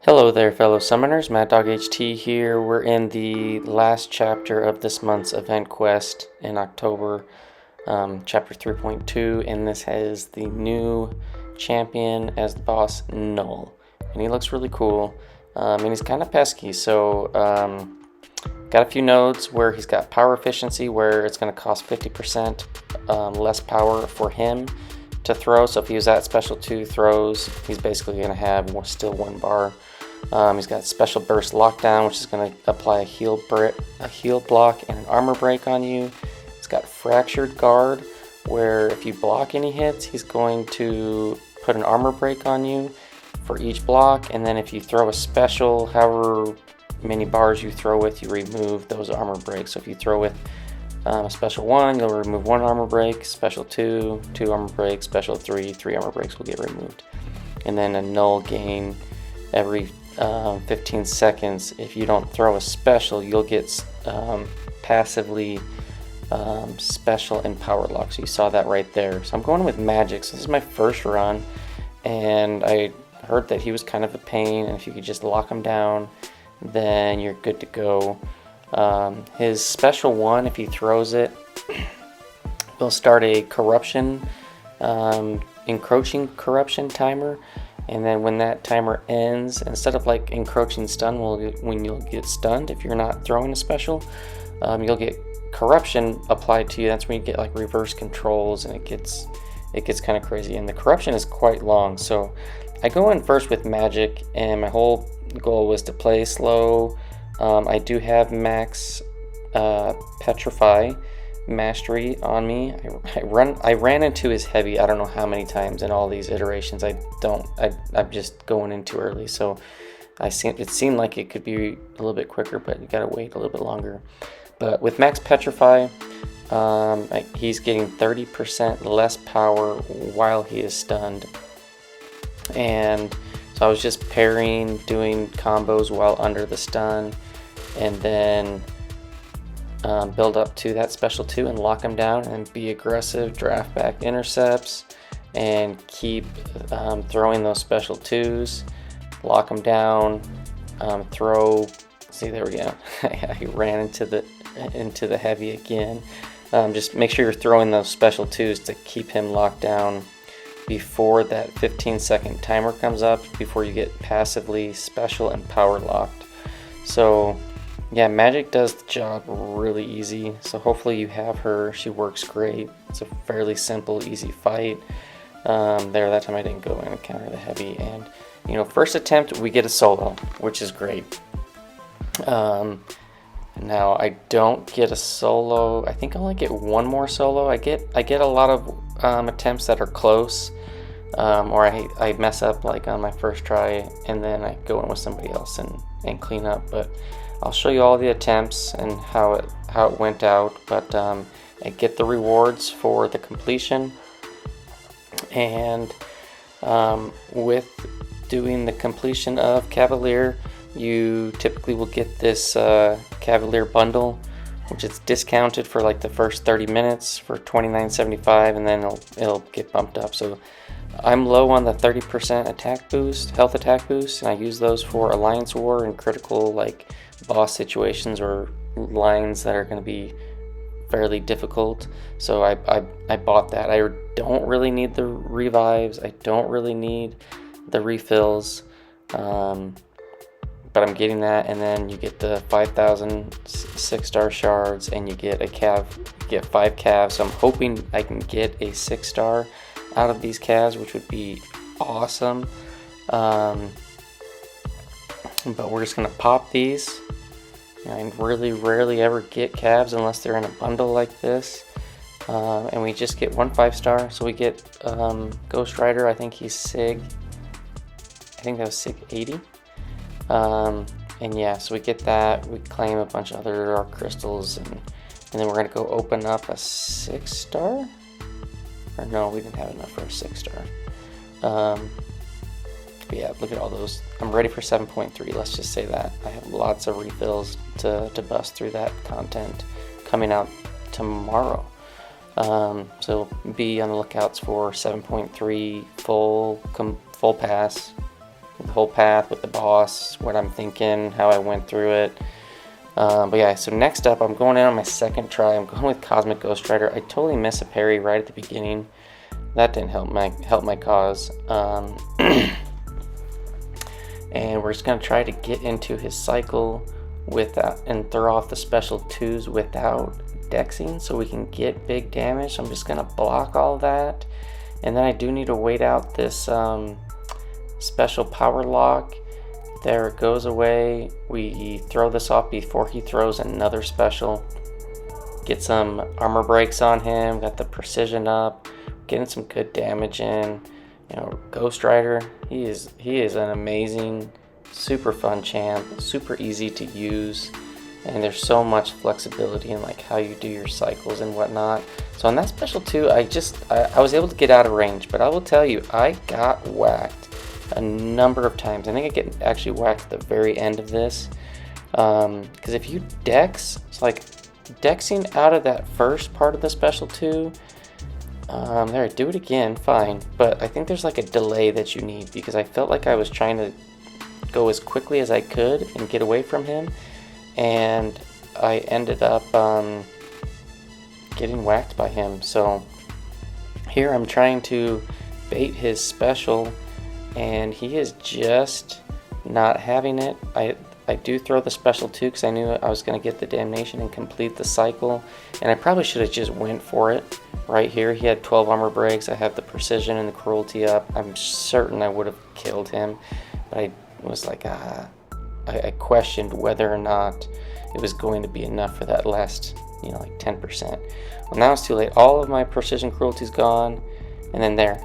Hello there, fellow summoners. MaddDogHT here. We're in the last chapter of this month's event quest in October, chapter 3.2, and this has the new champion as the boss, Null. And he looks really cool, and he's kind of pesky, so got a few nodes where he's got power efficiency, where it's going to cost 50% less power for him to throw. So if he was at special 2 throws, he's basically going to have still 1 bar. He's got special burst lockdown, which is going to apply a heal block and an armor break on you. It's got fractured guard, where if you block any hits, he's going to put an armor break on you for each block, and then if you throw a special, however many bars you throw with, you remove those armor breaks. So if you throw with a special 1, you'll remove 1 armor break, special 2, 2 armor breaks, special 3, 3 armor breaks will get removed. And then a null gain every 15 seconds. If you don't throw a special, you'll get passively special and power lock. So you saw that right there. So I'm going with Magik. So this is my first run, and I heard that he was kind of a pain, and if you could just lock him down, then you're good to go. His special 1, if he throws it, will start a corruption, encroaching corruption timer. And then when that timer ends, instead of like encroaching stun, when you'll get stunned if you're not throwing a special, you'll get corruption applied to you. That's when you get like reverse controls, and it gets kind of crazy. And the corruption is quite long, so I go in first with Magik, and my whole goal was to play slow. I do have max petrify mastery on me. I ran into his heavy I don't know how many times in all these iterations. I'm just going in too early, so it seemed like it could be a little bit quicker, but you gotta wait a little bit longer. But with max petrify, he's getting 30% less power while he is stunned, and so I was just parrying, doing combos while under the stun, and then build up to that special 2 and lock him down and be aggressive, draft back intercepts, and keep throwing those special 2s, lock him down, throw. See, there we go. I ran into the heavy again. Just make sure you're throwing those special 2s to keep him locked down before that 15-second timer comes up, before you get passively special and power locked. So yeah, Magik does the job really easy, so hopefully you have her. She works great. It's a fairly simple, easy fight. That time I didn't go in and counter the heavy, and first attempt we get a solo, which is great. Now I don't get a solo. I think I only get 1 more solo. I get a lot of attempts that are close, or I mess up like on my first try, and then I go in with somebody else and clean up. But I'll show you all the attempts and how it went out. But I get the rewards for the completion, and with doing the completion of Cavalier, you typically will get this Cavalier Bundle, which is discounted for like the first 30 minutes for $29.75, and then it'll get bumped up. So I'm low on the 30% attack boost, health attack boost, and I use those for Alliance War and critical like boss situations or lines that are going to be fairly difficult. So I bought that. I don't really need the revives. I don't really need the refills. But I'm getting that, and then you get the 5,000 6-star shards, and you get a cav. You get 5 calves. So I'm hoping I can get a 6-star out of these calves, which would be awesome. But we're just gonna pop these. I really rarely ever get calves unless they're in a bundle like this, and we just get 1 5-star. So we get Ghost Rider. I think he's Sig. I think that was Sig 80. And yeah, so we get that, we claim a bunch of other dark crystals, and then we're going to go open up a 6-star, or no, we didn't have enough for a 6-star. But yeah, look at all those. I'm ready for 7.3, let's just say that. I have lots of refills to bust through that content coming out tomorrow. So be on the lookouts for 7.3 full pass the whole path with the boss, what I'm thinking, how I went through it. But yeah, so next up, I'm going in on my second try. I'm going with Cosmic Ghost Rider. I totally missed a parry right at the beginning. That didn't help my cause. And we're just going to try to get into his cycle without, and throw off the special 2s without dexing so we can get big damage. So I'm just going to block all that. And then I do need to wait out this special power lock. There it goes away. We throw this off before he throws another special. Get some armor breaks on him. Got the precision up. Getting some good damage in. You know, Ghost Rider, he is an amazing, super fun champ, super easy to use, and there's so much flexibility in like how you do your cycles and whatnot. So on that special 2, I was able to get out of range, but I will tell you, I got whacked a number of times. I think I get actually whacked at the very end of this, because if you dex, it's like dexing out of that first part of the special 2. There, do it again, fine. But I think there's like a delay that you need, because I felt like I was trying to go as quickly as I could and get away from him, and I ended up getting whacked by him. So here I'm trying to bait his special, and he is just not having it. I do throw the special 2 because I knew I was going to get the damnation and complete the cycle, and I probably should have just went for it. Right here, he had 12 armor breaks. I have the precision and the cruelty up. I'm certain I would have killed him, but I was like, I questioned whether or not it was going to be enough for that last, like 10%. Well, now it's too late. All of my precision cruelty's gone, and then there.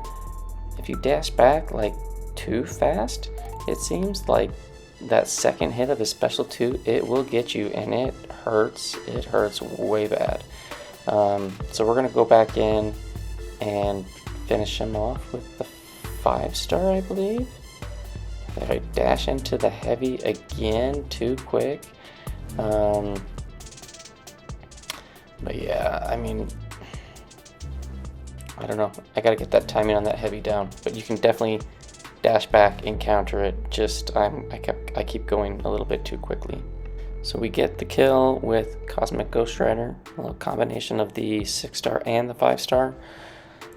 If you dash back like too fast, it seems like that second hit of his special 2, it will get you, and it hurts. It hurts way bad. So we're going to go back in and finish him off with the 5-star, I believe. There, I dash into the heavy again too quick. But yeah, I mean, I don't know. I got to get that timing on that heavy down. But you can definitely dash back and counter it. Just I keep going a little bit too quickly. So we get the kill with Cosmic Ghost Rider, a little combination of the 6-star and the 5-star.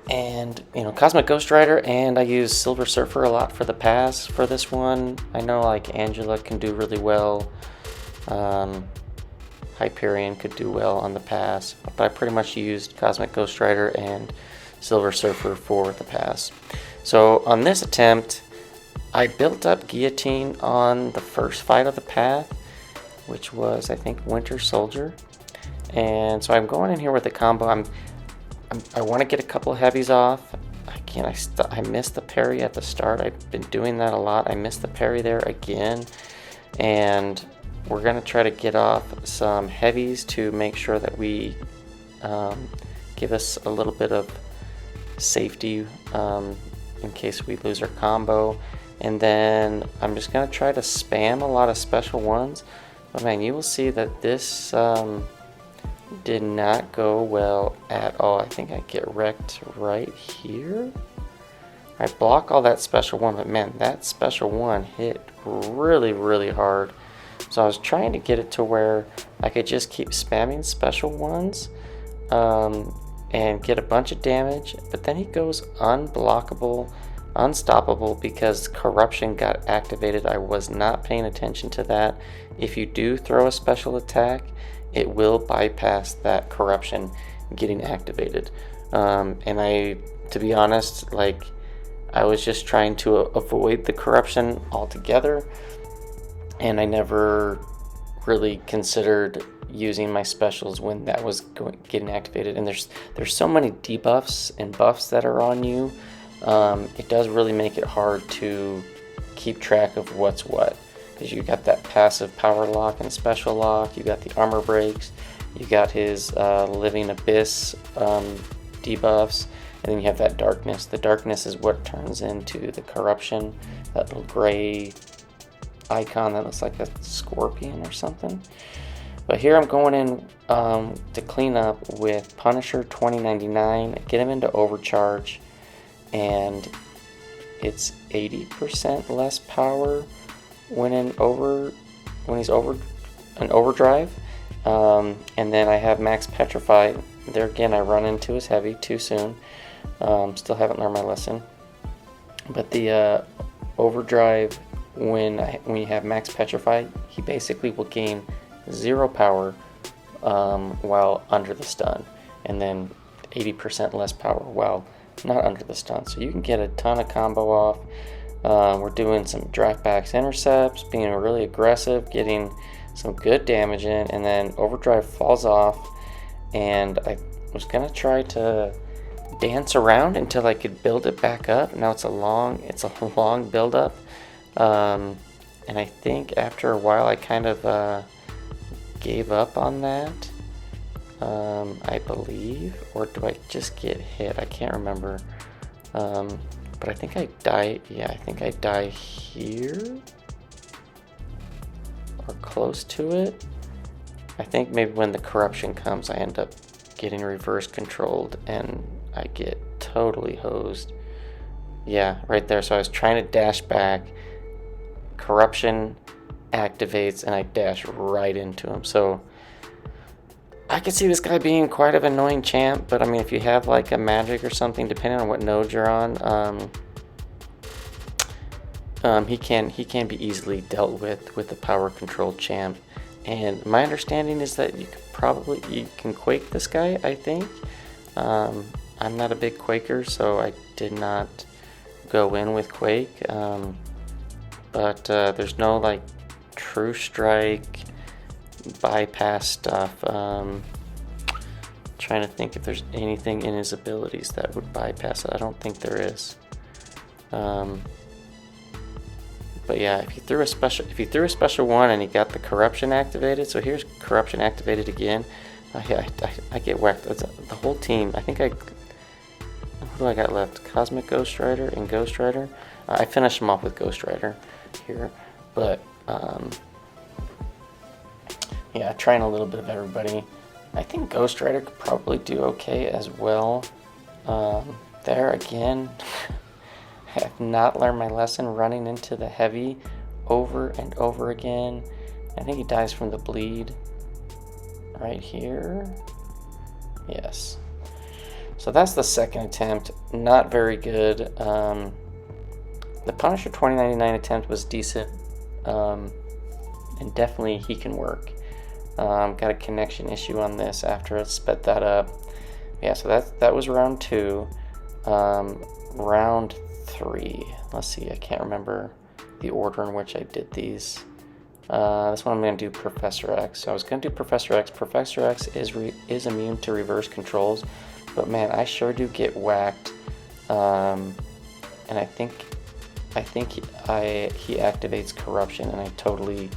And, Cosmic Ghost Rider, and I use Silver Surfer a lot for the pass for this one. I know, like, Angela can do really well. Hyperion could do well on the pass. But I pretty much used Cosmic Ghost Rider and Silver Surfer for the pass. So on this attempt, I built up Guillotine on the first fight of the path, which was, I think, Winter Soldier. And so I'm going in here with a combo. I want to get a couple of heavies off. I missed the parry at the start. I've been doing that a lot. I missed the parry there again. And we're going to try to get off some heavies to make sure that we give us a little bit of safety in case we lose our combo. And then I'm just going to try to spam a lot of special ones. But man, you will see that this did not go well at all. I think I get wrecked right here. I block all that special one, but man, that special one hit really, really hard. So I was trying to get it to where I could just keep spamming special ones and get a bunch of damage. But then he goes unblockable, unstoppable, because corruption got activated. I was not paying attention to that. If you do throw a special attack, it will bypass that corruption getting activated. And to be honest, like, I was just trying to avoid the corruption altogether, and I never really considered using my specials when that was getting activated. And there's so many debuffs and buffs that are on you. It does really make it hard to keep track of what's what, because you got that passive power lock and special lock, you got the armor breaks, you got his living abyss debuffs, and then you have that darkness. The darkness is what turns into the corruption, that little gray icon that looks like a scorpion or something. But here I'm going in to clean up with Punisher 2099, get him into overcharge, and it's 80% less power when he's over an overdrive. And then I have max petrified. There again, I run into his heavy too soon. Still haven't learned my lesson. But the overdrive, when you have max petrified, he basically will gain 0 power while under the stun, and then 80% less power while not under the stun. So you can get a ton of combo off. We're doing some draft backs intercepts, being really aggressive, getting some good damage in, and then overdrive falls off, and I was gonna try to dance around until I could build it back up. Now it's a long build up, and I think after a while I kind of gave up on that, I believe, or do I just get hit? I can't remember, but I think I die. Yeah, I think I die here or close to it. I think maybe when the corruption comes, I end up getting reverse controlled and I get totally hosed. Yeah, right there. So I was trying to dash back, corruption activates, and I dash right into him. So I could see this guy being quite an annoying champ, but I mean, if you have like a Magik or something, depending on what node you're on, he can be easily dealt with the power control champ. And my understanding is that you can quake this guy, I think. I'm not a big quaker, so I did not go in with quake. But there's no like true strike bypass stuff. Trying to think if there's anything in his abilities that would bypass it. I don't think there is. But yeah, if you threw a special one and he got the corruption activated, so here's corruption activated again. I get whacked. The whole team. I think who do I got left? Cosmic Ghost Rider and Ghost Rider. I finished him off with Ghost Rider here, but yeah, trying a little bit of everybody. I think Ghost Rider could probably do okay as well. There again, I have not learned my lesson running into the heavy over and over again. I think he dies from the bleed right here. Yes. So that's the second attempt. Not very good. The Punisher 2099 attempt was decent. And definitely he can work. Got a connection issue on this after it sped that up. Yeah, so that was round 2. Round 3. Let's see, I can't remember the order in which I did these. This one I'm going to do Professor X. So I was going to do Professor X. Professor X is immune to reverse controls, but man, I sure do get whacked. And I think he activates corruption, and I totally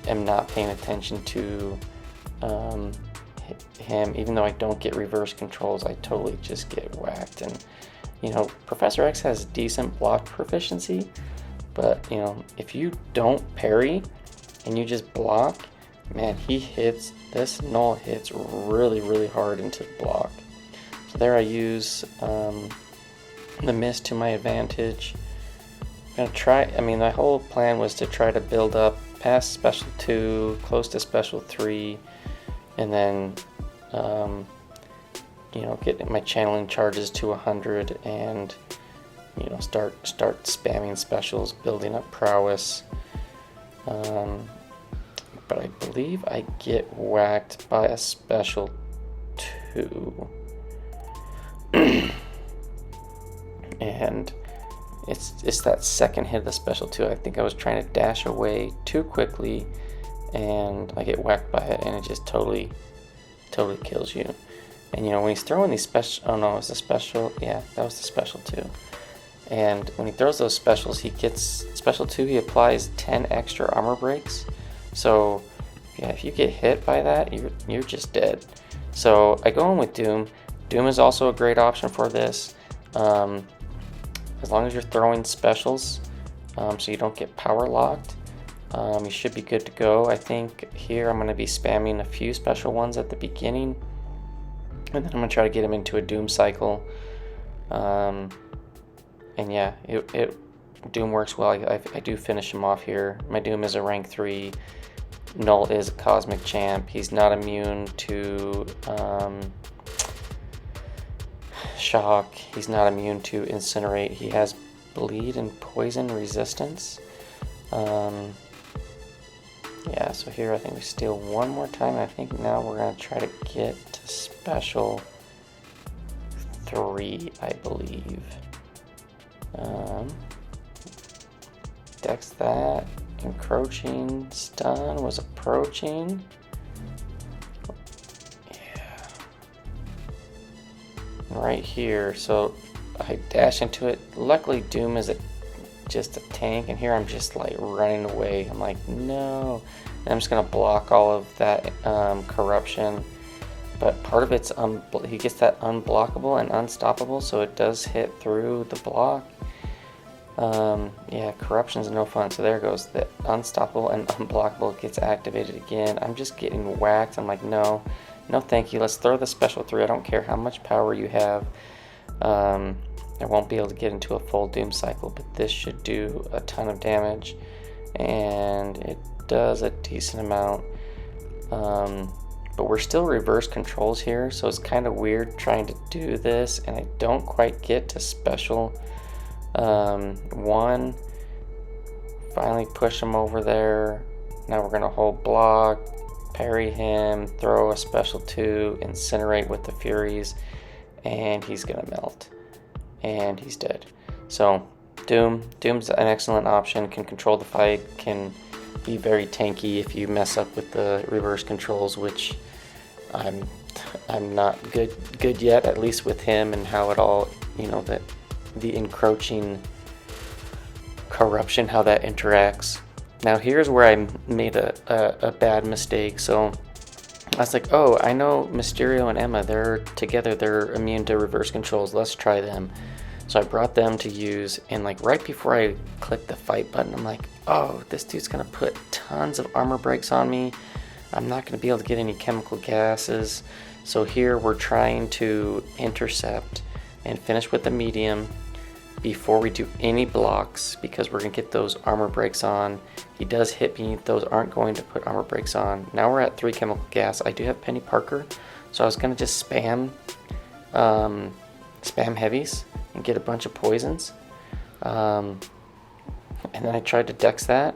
am not paying attention to him. Even though I don't get reverse controls, I totally just get whacked. And you know, Professor X has decent block proficiency, but you know, if you don't parry and you just block, man, this Null hits really hard into the block. So there I use the miss to my advantage. I'm gonna try, I mean, my whole plan was to try to build up past special 2, close to special 3, and then you know, get my channeling charges to 100 and you know, start spamming specials, building up prowess. But I believe I get whacked by a special 2. And it's that second hit of the special 2. I think I was trying to dash away too quickly and I get whacked by it, and it just totally kills you. And you know, when he's throwing these special, oh no, it was the special, yeah, that was the special 2. And when he throws those specials, he gets special 2, he applies 10 extra armor breaks. So yeah, if you get hit by that, you're just dead. So I go in with Doom. Doom is also a great option for this, as long as you're throwing specials, so you don't get power locked. You should be good to go. I think here I'm going to be spamming a few special ones at the beginning, and then I'm going to try to get him into a Doom cycle. And yeah, Doom works well. I do finish him off here. My Doom is a rank 3. Null is a cosmic champ. He's not immune to shock. He's not immune to incinerate. He has bleed and poison resistance. Yeah, so here I think we steal one more time. I think now we're going to try to get to special 3, I believe. Dex that. Encroaching stun was approaching. Yeah. And right here, so I dash into it. Luckily Doom is just a tank, and here I'm just like running away. I'm like, no. And I'm just gonna block all of that corruption. But part of it's he gets that unblockable and unstoppable, so it does hit through the block. Yeah, corruption's no fun. So there goes the unstoppable and unblockable gets activated again. I'm just getting whacked. I'm like, no thank you. Let's throw the special 3. I don't care how much power you have. I won't be able to get into a full Doom cycle, but this should do a ton of damage, and it does a decent amount. But we're still reverse controls here, so it's kind of weird trying to do this, and I don't quite get to special 1. Finally push him over there. Now we're gonna hold block, parry him, throw a special 2, incinerate with the Furies, and he's gonna melt, and he's dead. So Doom's an excellent option, can control the fight, can be very tanky if you mess up with the reverse controls, which I'm not good yet, at least with him and how it all, the encroaching corruption, how that interacts. Now here's where I made a bad mistake. So I was like, oh, I know Mysterio and Emma, they're together, they're immune to reverse controls, let's try them. So I brought them to use, and like right before I clicked the fight button, I'm like, oh, this dude's gonna put tons of armor breaks on me. I'm not gonna be able to get any chemical gases. So here we're trying to intercept and finish with the medium before we do any blocks, because we're gonna get those armor breaks on. He does hit me, those aren't going to put armor breaks on. Now we're at 3 chemical gas. I do have Penny Parker, so I was gonna just spam heavies and get a bunch of poisons. And then I tried to dex that,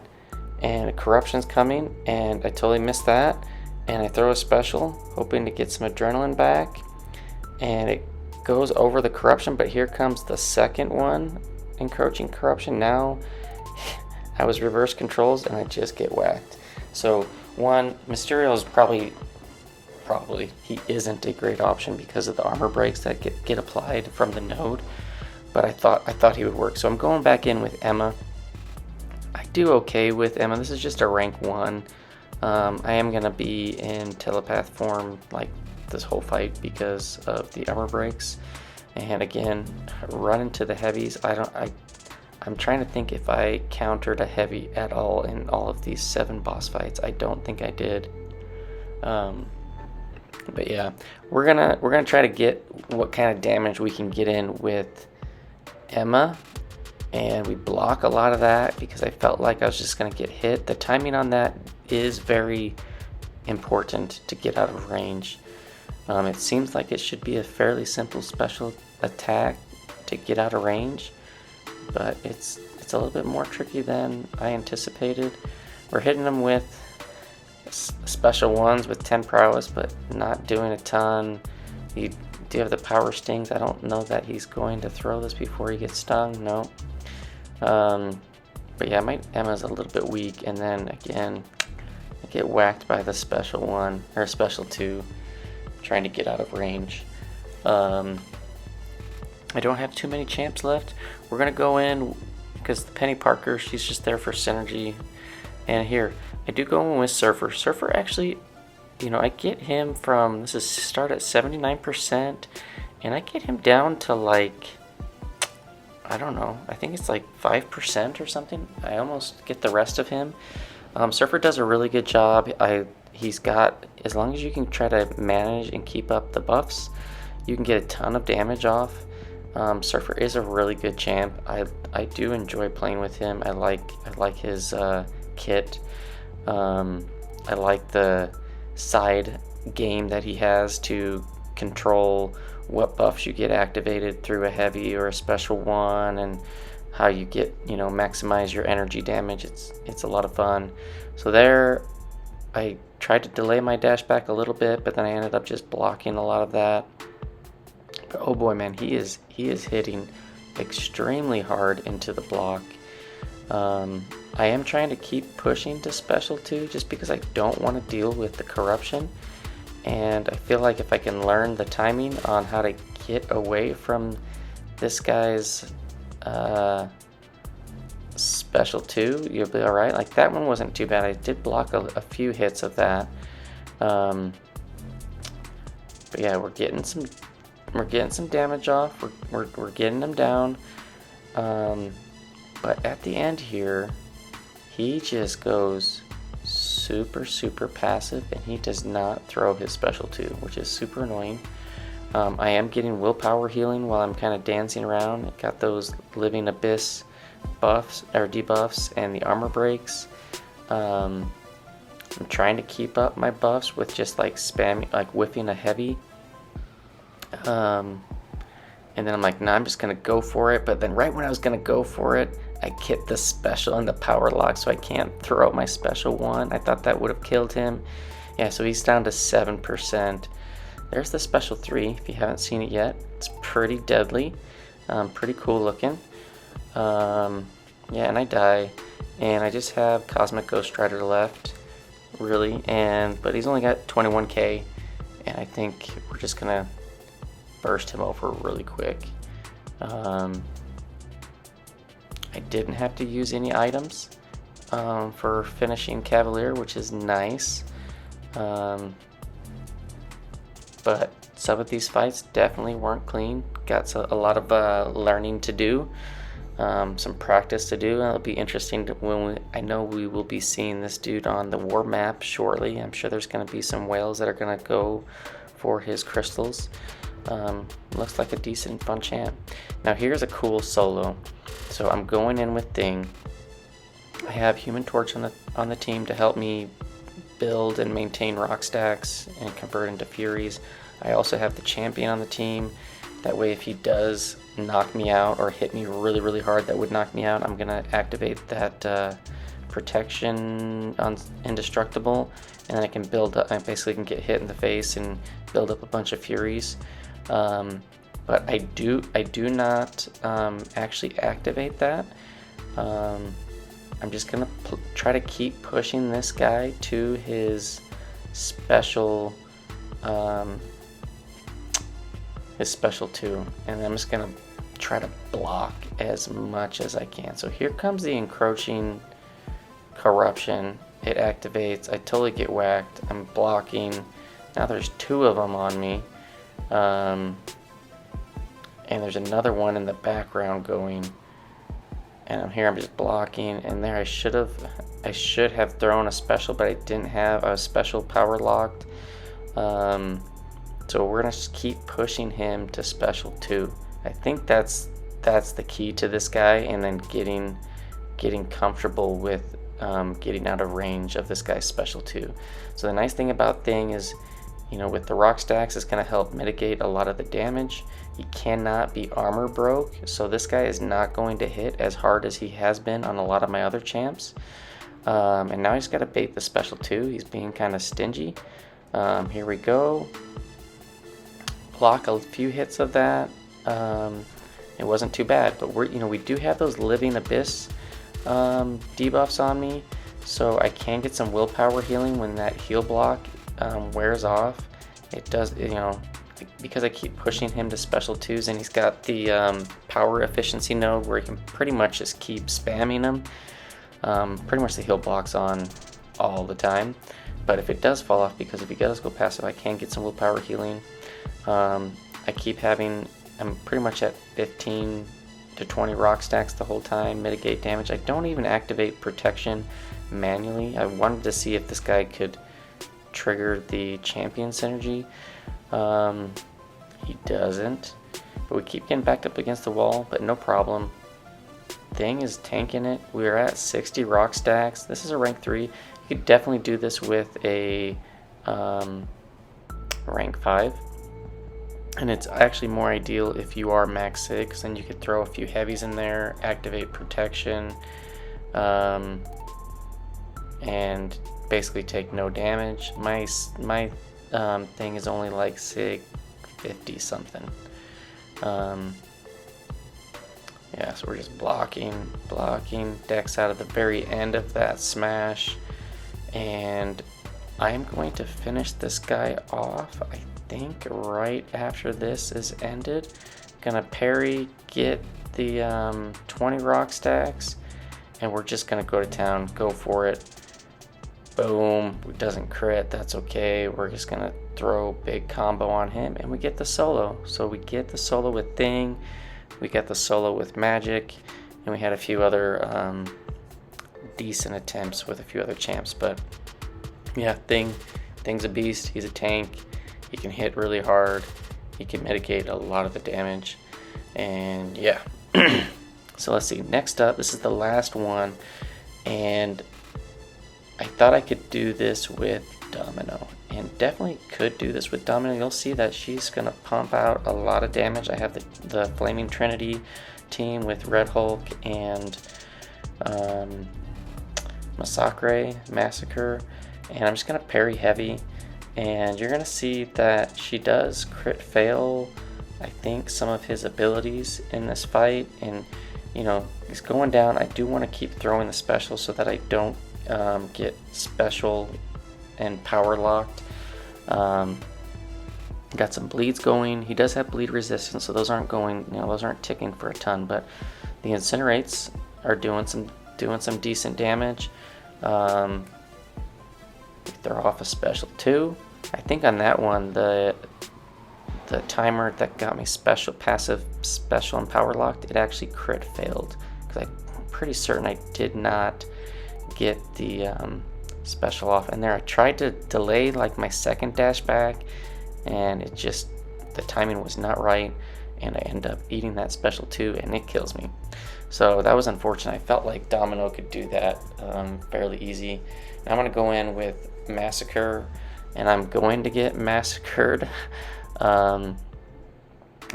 and a corruption's coming, and I totally missed that. And I throw a special, hoping to get some adrenaline back, and it goes over the corruption, but here comes the second one, encroaching corruption. Now I was reverse controls and I just get whacked. So one, Mysterio is probably he isn't a great option because of the armor breaks that get applied from the node, but I thought he would work. So I'm going back in with Emma. I do okay with Emma. This is just a rank 1. I am gonna be in telepath form like this whole fight because of the armor breaks, and again run into the heavies. I'm trying to think if I countered a heavy at all in all of these 7 boss fights. I don't think I did. But yeah, we're gonna try to get what kind of damage we can get in with Emma, and we block a lot of that because I felt like I was just gonna get hit. The timing on that is very important to get out of range. It seems like it should be a fairly simple special attack to get out of range, but it's a little bit more tricky than I anticipated. We're hitting them with special 1s with 10 prowess, but not doing a ton. You do have the power stings. I don't know that he's going to throw this before he gets stung. No. But yeah, my Emma's a little bit weak, and then again I get whacked by the special 1 or special 2 trying to get out of range. I don't have too many champs left. We're gonna go in because the Penny Parker, she's just there for synergy. And here I do go in with Surfer. Surfer actually, I get him from, this is start at 79%, and I get him down to like, I don't know, I think it's like 5% or something. I almost get the rest of him. Surfer does a really good job. He's got, as long as you can try to manage and keep up the buffs, you can get a ton of damage off. Surfer is a really good champ. I do enjoy playing with him. I like his kit. I like the side game that he has to control what buffs you get activated through a heavy or a special one, and how you get, maximize your energy damage. It's a lot of fun. So there, I tried to delay my dash back a little bit, but then I ended up just blocking a lot of that. But oh boy, man, he is hitting extremely hard into the block. I am trying to keep pushing to special 2 just because I don't want to deal with the corruption, and I feel like if I can learn the timing on how to get away from this guy's special 2, you'll be alright. Like, that one wasn't too bad. I did block a few hits of that. But yeah, we're getting some damage off. We're getting him down. But at the end here, he just goes super passive, and he does not throw his special 2, which is super annoying. I am getting willpower healing while I'm kind of dancing around. I got those living abyss buffs or debuffs and the armor breaks. I'm trying to keep up my buffs with just like spamming, like whiffing a heavy. And then I'm like, nah, I'm just gonna go for it. But then right when I was gonna go for it, I get the special and the power lock, so I can't throw out my special 1. I thought that would have killed him. Yeah, so he's down to 7%. There's the special 3, if you haven't seen it yet. It's pretty deadly, pretty cool looking. Yeah, and I die, and I just have Cosmic Ghost Rider left, really, but he's only got 21k, and I think we're just gonna burst him over really quick. I didn't have to use any items for finishing Cavalier, which is nice. But some of these fights definitely weren't clean. Got a lot of learning to do, some practice to do. It'll be interesting I know we will be seeing this dude on the war map shortly. I'm sure there's going to be some whales that are going to go for his crystals. Looks like a decent fun champ. Now here's a cool solo. So I'm going in with Thing. I have Human Torch on the team to help me build and maintain rock stacks and convert into Furies. I also have the champion on the team. That way if he does knock me out or hit me really hard that would knock me out, I'm gonna activate that protection on Indestructible, and then I can build up. I basically can get hit in the face and build up a bunch of Furies. But I do not actually activate that. I'm just gonna try to keep pushing this guy to his special 2, and I'm just gonna try to block as much as I can. So here comes the encroaching corruption. It activates. I totally get whacked. I'm blocking. Now there's 2 of them on me, and there's another one in the background going. And I'm here, I'm just blocking, and there I should have thrown a special, but I didn't have a special power locked. So we're gonna just keep pushing him to special 2. I think that's the key to this guy, and then getting comfortable with getting out of range of this guy's special 2. So the nice thing about Thing is, with the rock stacks, it's gonna help mitigate a lot of the damage. He cannot be armor broke, so this guy is not going to hit as hard as he has been on a lot of my other champs. And now he's got to bait the special 2. He's being kind of stingy. Here we go. Block a few hits of that. It wasn't too bad, but we do have those living abyss debuffs on me, so I can get some willpower healing when that heal block wears off. It does, because I keep pushing him to special 2s, and he's got the power efficiency node where he can pretty much just keep spamming him. Pretty much the heal block's on all the time, but if it does fall off, because if he does go passive, I can get some willpower healing. I'm pretty much at 15 to 20 rock stacks the whole time, mitigate damage. I don't even activate protection manually. I wanted to see if this guy could trigger the champion synergy. He doesn't. But we keep getting backed up against the wall, but no problem. Thing is tanking it. We're at 60 rock stacks. This is a rank 3. You could definitely do this with a rank 5. And it's actually more ideal if you are max 6, and you could throw a few heavies in there, activate protection, and basically take no damage. My thing is only like sig 50 something. Yeah, so we're just blocking. Dex out of the very end of that smash, and I am going to finish this guy off, I think, right after this is ended. Gonna parry, get the 20 rock stacks, and we're just gonna go to town, go for it. Boom, it doesn't crit, that's okay. We're just gonna throw big combo on him, and we get the solo. So we get the solo with Thing, we get the solo with Magik, and we had a few other decent attempts with a few other champs. But yeah, Thing's a beast. He's a tank. He can hit really hard. He can mitigate a lot of the damage. And yeah. So let's see. Next up, this is the last one, and I thought I could do this with Domino, and definitely could do this with Domino. You'll see that she's gonna pump out a lot of damage. I have the Flaming Trinity team with Red Hulk and Massacre, and I'm just gonna parry heavy, and you're gonna see that she does crit fail, I think, some of his abilities in this fight. And you know, he's going down. I do want to keep throwing the special so that I don't get special and power locked. Got some bleeds going. He does have bleed resistance, so those aren't going, you know, those aren't ticking for a ton, but the incinerates are doing some decent damage. Throw off a special too. I think on that one, the timer that got me special, passive, special, and power locked, it actually crit failed, because I'm pretty certain I did not get the special off in there. I tried to delay like my second dash back, and it just, the timing was not right, and I end up eating that special too, and it kills me. So that was unfortunate. I felt like Domino could do that fairly easy. Now I'm going to go in with Massacre, and I'm going to get massacred. I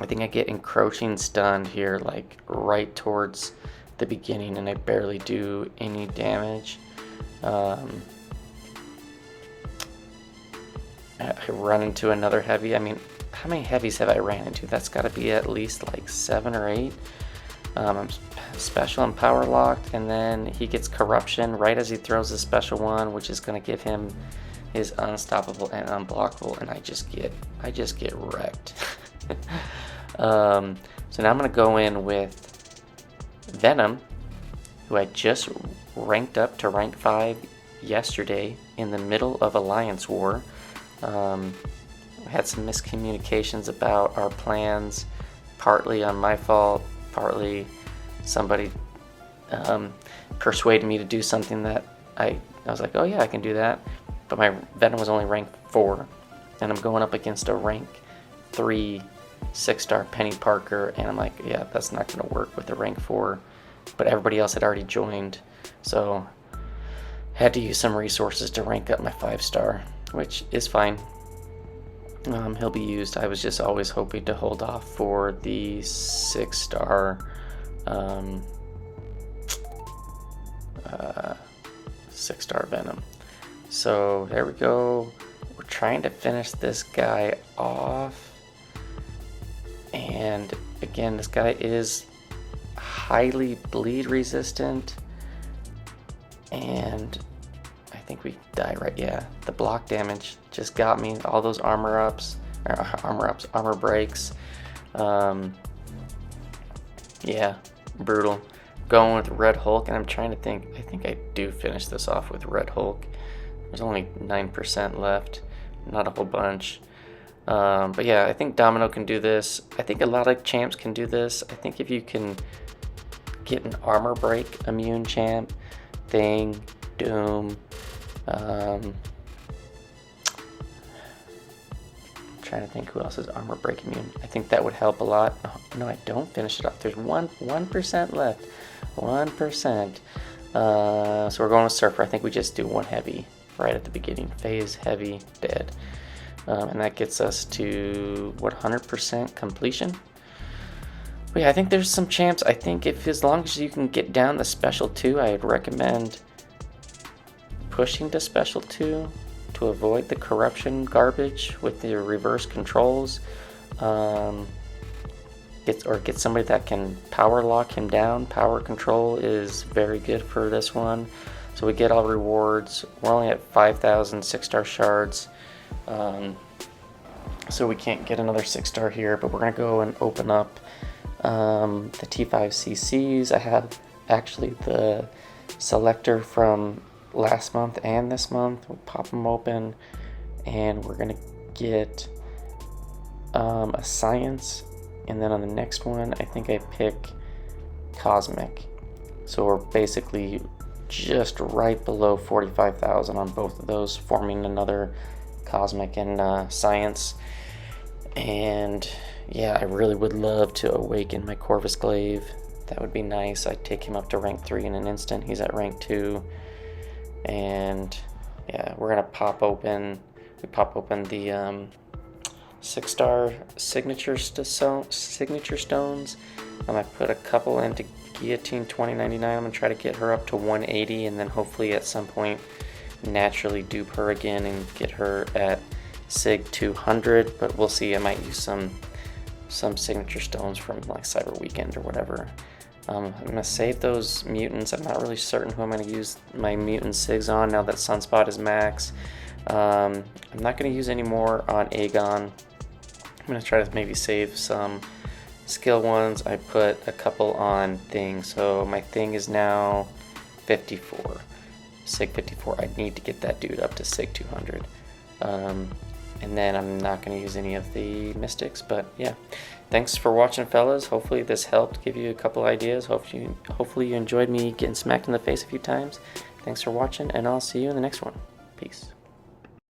think I get encroaching stunned here, like right towards the beginning, and I barely do any damage. I run into another heavy. I mean, how many heavies have I ran into? That's got to be at least like 7 or 8. I'm special and power locked, and then he gets corruption right as he throws his special one, which is going to give him his unstoppable and unblockable, and I just get wrecked. So now I'm going to go in with Venom, who I just ranked up to rank 5 yesterday in the middle of Alliance War. We had some miscommunications about our plans, partly on my fault, partly somebody persuaded me to do something that I was like, oh yeah, I can do that. But my Venom was only rank 4, and I'm going up against a rank 3 6-star Penny Parker, and I'm like, yeah, that's not going to work with the rank 4. But everybody else had already joined, so had to use some resources to rank up my 5-star, which is fine. He'll be used. I was just always hoping to hold off for the 6-star 6-star Venom. So there we go. We're trying to finish this guy off. And again, this guy is highly bleed resistant. And I think we die right. Yeah, the block damage just got me. All those armor breaks. Yeah, brutal. Going with Red Hulk, and I'm trying to think. I think I do finish this off with Red Hulk. There's only 9% left, not a whole bunch. But yeah, I think Domino can do this. I think a lot of champs can do this. I think if you can get an armor break immune champ, Thing, Doom, trying trying to think who else is armor break immune. I think that would help a lot. Oh, no, I don't finish it off. There's 1% left. 1%. So we're going with Surfer. I think we just do one heavy right at the beginning. Phase, heavy, dead. And that gets us to, what, 100% completion? But yeah, I think there's some champs. I think if, as long as you can get down the special 2, I would recommend pushing to special 2 to avoid the corruption garbage with your reverse controls. Get somebody that can power lock him down. Power control is very good for this one. So we get all rewards. We're only at 5,000 6-star shards. So we can't get another 6-star here, but we're gonna go and open up the T5CCs. I have actually the selector from last month and this month. We'll pop them open, and we're gonna get a science, and then on the next one I think I pick cosmic. So we're basically just right below 45,000 on both of those, forming another cosmic and science. And yeah, I really would love to awaken my Corvus Glaive. That would be nice. I'd take him up to rank 3 in an instant. He's at rank 2. And yeah, we're gonna pop open the 6-star signature stones. I put a couple into Guillotine 2099. I'm gonna try to get her up to 180, and then hopefully at some point naturally dupe her again and get her at Sig 200. But we'll see. I might use some signature stones from like Cyber Weekend or whatever. I'm gonna save those mutants. I'm not really certain who I'm gonna use my mutant Sigs on now that Sunspot is max. I'm not gonna use any more on Aegon. I'm gonna try to maybe save some skill ones. I put a couple on Thing, so my Thing is now 54. Sig 54. I need to get that dude up to Sig 200. And then I'm not going to use any of the mystics, but yeah. Thanks for watching, fellas. Hopefully this helped give you a couple ideas. Hopefully you enjoyed me getting smacked in the face a few times. Thanks for watching, and I'll see you in the next one. Peace.